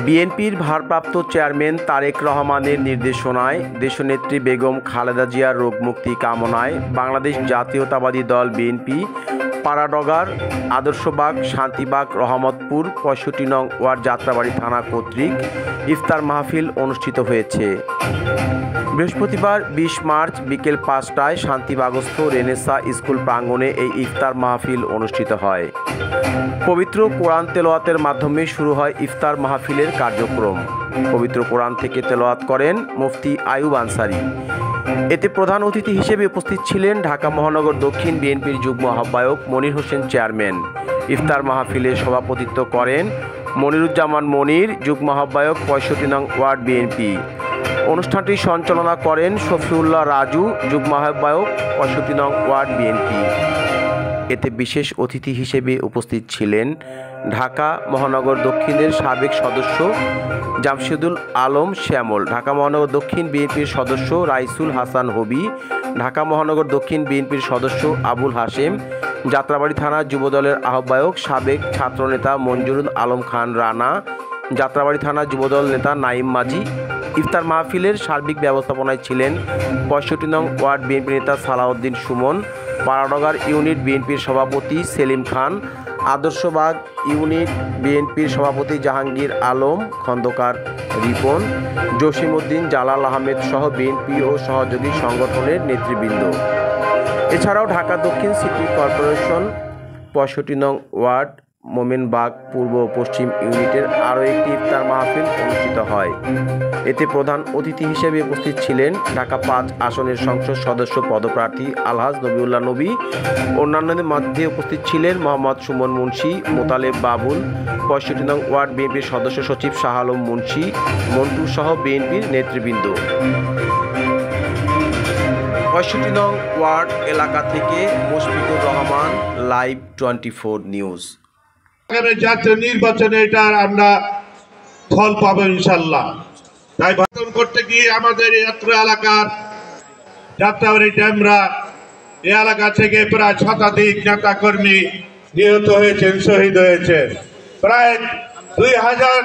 বিএনপির ভারপ্রাপ্ত চেয়ারম্যান তারেক রহমানের নির্দেশনায় দেশনেত্রী বেগম খালেদা জিয়ার রোগমুক্তি কামনায় বাংলাদেশ জাতীয়তাবাদী দল বিএনপি পাড়াডগার আদর্শবাগ শান্তিবাগ রহমতপুর ৬৫ নং ওয়ার্ড যাত্রাবাড়ি থানা কর্তৃক ইফতার মাহফিল অনুষ্ঠিত হয়েছে। বৃহস্পতিবার ২০ মার্চ বিকেল ৫টায় শান্তিবাগস্থ রেনেসা স্কুল প্রাঙ্গণে এই ইফতার মাহফিল অনুষ্ঠিত হয়। পবিত্র কোরআন তেলাওয়াতের মাধ্যমে শুরু হয় ইফতার মাহফিলের কার্যক্রম। পবিত্র কোরআন থেকে তেলাওয়াত করেন মুফতি আয়ুব আনসারী। এতে প্রধান অতিথি হিসেবে উপস্থিত ছিলেন ঢাকা মহানগর দক্ষিণ বিএনপির যুগ্ম আহ্বায়ক মনির হোসেন চেয়ারম্যান। ইফতার মাহফিলে সভাপতিত্ব করেন মনিরুজ্জামান মনির, যুগ্ম আহ্বায়ক ৬৫ নং ওয়ার্ড বিএনপি। অনুষ্ঠানটি সঞ্চালনা করেন শফিউল্লাহ রাজু, যুগ্ম আহ্বায়ক ৬৫ নং ওয়ার্ড বিএনপি। এতে বিশেষ অতিথি হিসেবে উপস্থিত ছিলেন ঢাকা মহানগর দক্ষিণের সাবেক সদস্য জামশেদুল আলম শ্যামল, ঢাকা মহানগর দক্ষিণ বিএনপির সদস্য রাইসুল হাসান হবি, ঢাকা মহানগর দক্ষিণ বিএনপির সদস্য আবুল হাশেম, যাত্রাবাড়ি থানা যুবদলের আহ্বায়ক সাবেক ছাত্রনেতা মঞ্জুরুল আলম খান রানা, যাত্রাবাড়ি থানা যুবদল নেতা নাইম মাঝি। ইফতার মাহফিলের সার্বিক ব্যবস্থাপনায় ছিলেন ৬৫ নং ওয়ার্ড বিএনপি নেতা সালাউদ্দিন সুমন, পাড়াডগার ইউনিট বিএনপির সভাপতি সেলিম খান, আদর্শবাগ ইউনিট বিএনপির সভাপতি জাহাঙ্গীর আলম খন্দকার রিপন, জসিমউদ্দিন জালাল আহমেদ সহ বিএনপি ও সহযোগী সংগঠনের নেতৃবৃন্দ। এছাড়াও ঢাকা দক্ষিণ সিটি কর্পোরেশন ৬৫ নং ওয়ার্ড মোমেনবাগ পূর্ব ও পশ্চিম ইউনিটের আরও একটি ইফতার মাহফিল অনুষ্ঠিত হয়। এতে প্রধান অতিথি হিসেবে উপস্থিত ছিলেন ঢাকা ৫ আসনের সংসদ সদস্য পদপ্রার্থী আলহাজ নবিউল্লাহ নবী। অন্যান্যদের মধ্যে উপস্থিত ছিলেন মোহাম্মদ সুমন মুন্সি, মোতালেব বাবুল, ৬৫ নং ওয়ার্ড বিএনপির সদস্য সচিব শাহ আলম মুন্সি, মন্টু সহ বিএনপির নেতৃবৃন্দ। ৬৫ নং ওয়ার্ড এলাকা থেকে মুশফিকুর রহমান, লাইভ 24 নিউজ। জাতীয় নির্বাচনে এটার আমরা ফল পাবো ইনশাল্লাহ। তাই ভাষণ করতে গিয়ে আমাদের এত্র এলাকার যাত্রাবাড়ি ড্যামরা এই এলাকা থেকে প্রায় শতাধিক নেতা কর্মী নিহত হয়েছেন, শহীদ হয়েছেন। প্রায় ২,০০০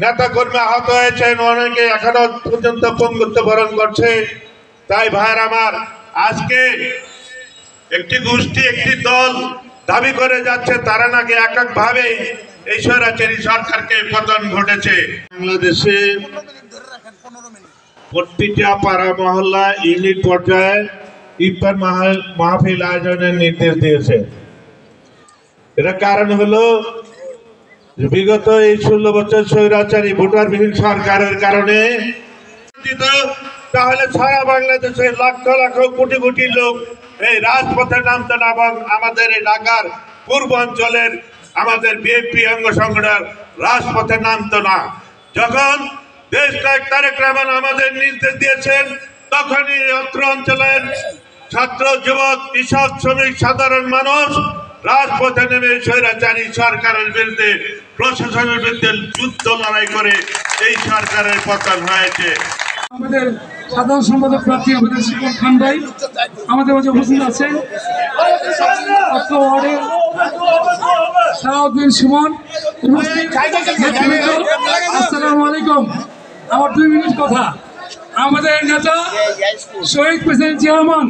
নেতা কর্মী আহত হয়েছেন, অনেকে এখনো পর্যন্ত পঙ্গুত্ব বরণ করছে। তাই ভাইয়ের আমার, আজকে একটি গোষ্ঠী একটি দল দাবি করে যাচ্ছে তারা নাকি এককভাবে এই স্বৈরাচারী সরকারকে পতন ঘটেছে। বাংলাদেশে প্রতিটা পাড়া মহল্লা ইউনিট পর্যায়ে ইফতার মাহফিল আয়োজনের নির্দেশ দিয়েছে। এটা কারণ হলো বিগত এই ১৬ বছর স্বৈরাচারী ভোটারবিহীন সরকারের কারণে তাহলে সারা বাংলাদেশের লক্ষ লক্ষ কোটি কোটি লোক এই রাজপথে নামতো না এবং আমাদের এই ঢাকার পূর্বাঞ্চলের আমাদের বিএনপি অঙ্গ সংগঠন রাজপথে নামতো না। যখন দেশ নায়ক তারেক রহমান আমাদের নির্দেশ দিয়েছেন, তখনই অত্র অঞ্চলের ছাত্র, যুবক, কৃষক, শ্রমিক, সাধারণ মানুষ রাজপথে নেমে স্বৈরাচারী সরকারের বিরুদ্ধে, প্রশাসনের বিরুদ্ধে যুদ্ধ লড়াই করে এই সরকারের পতন হয়েছে। আমাদের সাধারণ সম্পাদক প্রার্থী আমাদের শিকল খান ভাই আমাদের মাঝে উপস্থিত আছেন, ওয়ার্ডের সালাউদ্দিন সুমন। আসসালামু আলাইকুম। আমার 2 মিনিট কথা। আমাদের নেতা শহীদ প্রেসিডেন্ট জিয়া রহমান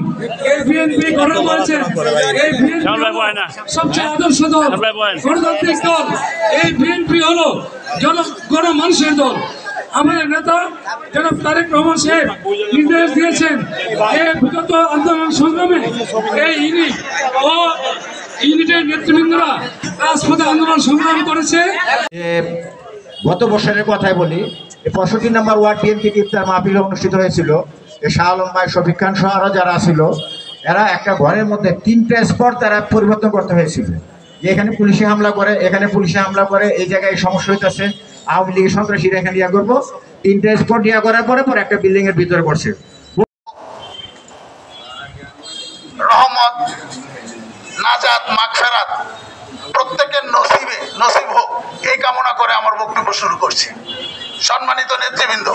এই বিএনপি গঠন করেছেন। এই বিএনপি সবচেয়ে আদর্শ দল, গণতান্ত্রিক দল। এই বিএনপি হলো গণমানুষের দল। আমাদের নেতা জনাব তারেক রহমান সাহেব নির্দেশ দিয়েছেন, এই বিগত আন্দোলন সংগ্রামে এই ইউনিট ও ইউনিটের নেতৃবৃন্দরা রাজপথে আন্দোলন সংগ্রাম করেছে। গত বছরের কথাই বলি, ৬৫ নম্বর ওয়ার্ড বিএনপি ইফতার মাহফিল অনুষ্ঠিত হয়েছিল। শাহ আলম ভাই, শফিক খান সহ আরও যারা ছিল, এরা একটা ঘরের মধ্যে 3টা স্পট তারা পরিবর্তন করতে হয়েছিল। যে এখানে পুলিশে হামলা করে, এখানে পুলিশে হামলা করে, এই জায়গায় সমস্যা হইতেছে, আওয়ামী লীগের সন্ত্রাসীরা এখানে ইয়া করবো। 3টা স্পট ইয়া করার পরে একটা বিল্ডিং এর ভিতরে করছে। রহমত, নাজাত, মাগফিরাত প্রত্যেকের নসিব হোক এই কামনা করে আমার বক্তব্য শুরু করছি। সম্মানিত নেতৃবৃন্দ,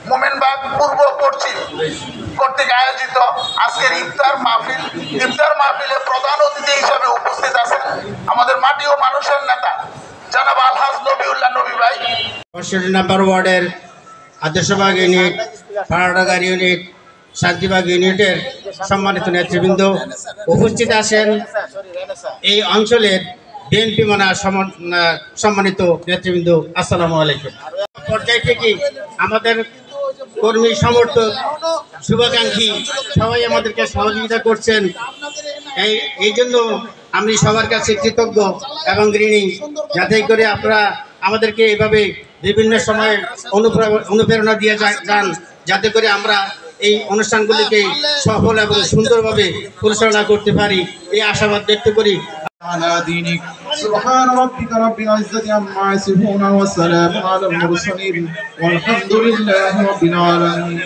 মোমেনবাগ পূর্ব পশ্চিম কর্তৃক আয়োজিত আজকের ইফতার মাহফিলে প্রধান অতিথি হিসেবে উপস্থিত আছেন আমাদের মাটি ও মানুষের নেতা জনাব আলহাজ নবিউল্লাহ নবী ভাই। 65 নম্বর ওয়ার্ডের আদর্শবাগ ইউনিট, পাড়াডাঙ্গার ইউনিট, শান্তিবাগ ইউনিটের সম্মানিত নেতৃবৃন্দ উপস্থিত আছেন। এই অঞ্চলের বিএনপি সম্মানিত নেতৃবৃন্দ, আসসালামু আলাইকুম। পর্যায় থেকে আমাদের কর্মী সমর্থক শুভাকাঙ্ক্ষী সবাই আমাদেরকে সহযোগিতা করছেন। এই জন্য আমি সবার কাছে কৃতজ্ঞ এবং ঋণী, যাতে করে আপনারা আমাদেরকে এইভাবে বিভিন্ন সময়ে অনুপ্রেরণা দিয়ে যান, যাতে করে আমরা এই অনুষ্ঠানগুলিকে সফল এবং সুন্দরভাবে পরিচালনা করতে পারি, এই আশাবাদ ব্যক্ত করি। على دينك سبحان ربك رب العزة عما يصفون وسلام على المرسلين والحمد لله رب العالمين.